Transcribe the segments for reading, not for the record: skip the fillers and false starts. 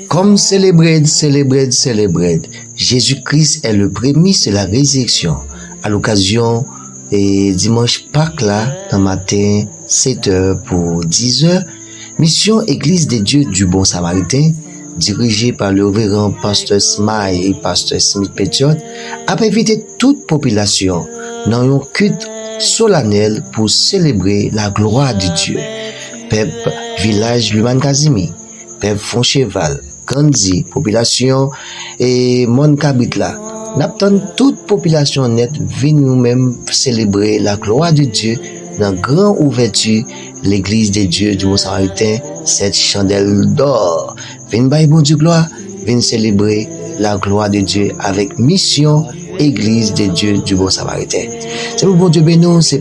Comme célébrer, Jésus-Christ est le prémisse de la résurrection. À l'occasion et dimanche Pâques là, dans matin 7h pour 10h, mission Église des Dieux du Bon Samaritain, dirigée par le révérend pasteur Smile et pasteur Smith Pétiot, a invité toute population dans un culte solennel pour célébrer la gloire de Dieu. Peuple, village Luman Kazimi, peuple Foncheval, Gandhi, population et Mon Kabitla. N'attend toute population nette vient nous-mêmes célébrer la gloire de Dieu dans grande ouverture l'église des dieux du Bon Samaritain, cette chandelle d'or. Vin bailler bon Dieu gloire, vin célébrer la gloire de Dieu avec mission église des dieux du Bon Samaritain. C'est pour bon Dieu béni, c'est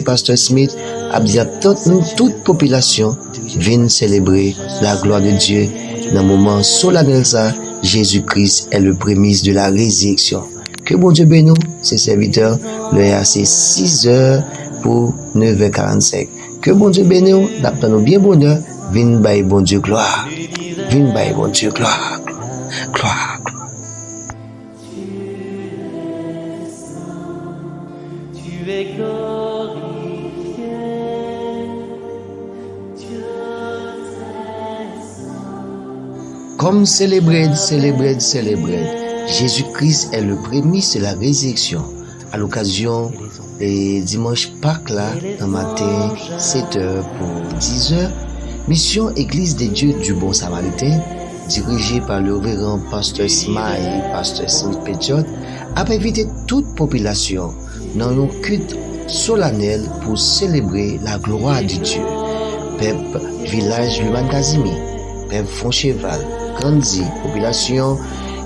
pasteur Smith, a dit à toute population vient célébrer la gloire de Dieu dans le moment solennel ça. Jésus-Christ est le prémisse de la résurrection. Que bon Dieu bénisse ses serviteurs. L'heure c'est 6h pour 9h45. Que bon Dieu bénisse, d'après bien bonheur, vin bailler bon Dieu gloire. Vin bailler bon Dieu gloire. Gloire. Tu es glorifié. Comme célébrer, Jésus-Christ est le prémisse de la résurrection. À l'occasion et dimanche Pâques là, dans matin 7h pour 10h, mission Église des Dieux du Bon Samaritain, dirigée par le révérend pasteur Smile et pasteur Smith Pétiot, a invité toute population dans un culte solennel pour célébrer la gloire de Dieu. Peuple, village Luman Kazimi, peuple Foncheval, Gandhi, population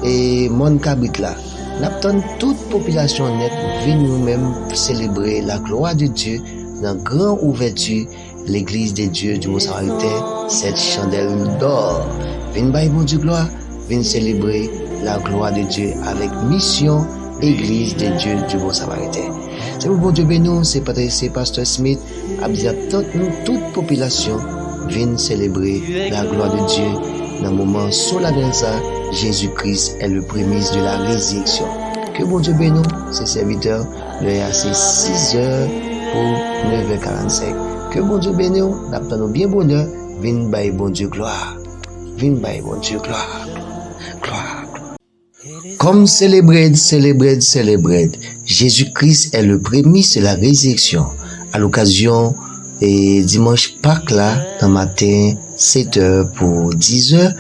et Mon Kabitla. N'attend toute population nette vient nous-mêmes célébrer la gloire de Dieu dans grande ouverture l'église des dieux du Bon Samaritain, cette chandelle d'or. Vin bailler bon Dieu gloire, vin célébrer la gloire de Dieu avec mission église des dieux du Bon Samaritain. C'est pour bon Dieu béni, c'est pasteur Smith, a dit à toute population vient célébrer la gloire de Dieu dans le moment solennel ça. Jésus-Christ est le prémisse de la résurrection. Que bon Dieu bénisse ses serviteurs. L'heure c'est 6h pour 9h45. Que bon Dieu bénisse, d'après bien bonheur, vin bailler bon Dieu gloire. Vin bailler bon Dieu gloire. Gloire. Comme célébrer, Jésus-Christ est le prémisse de la résurrection. À l'occasion et dimanche Pâques là, dans matin 7h pour 10h,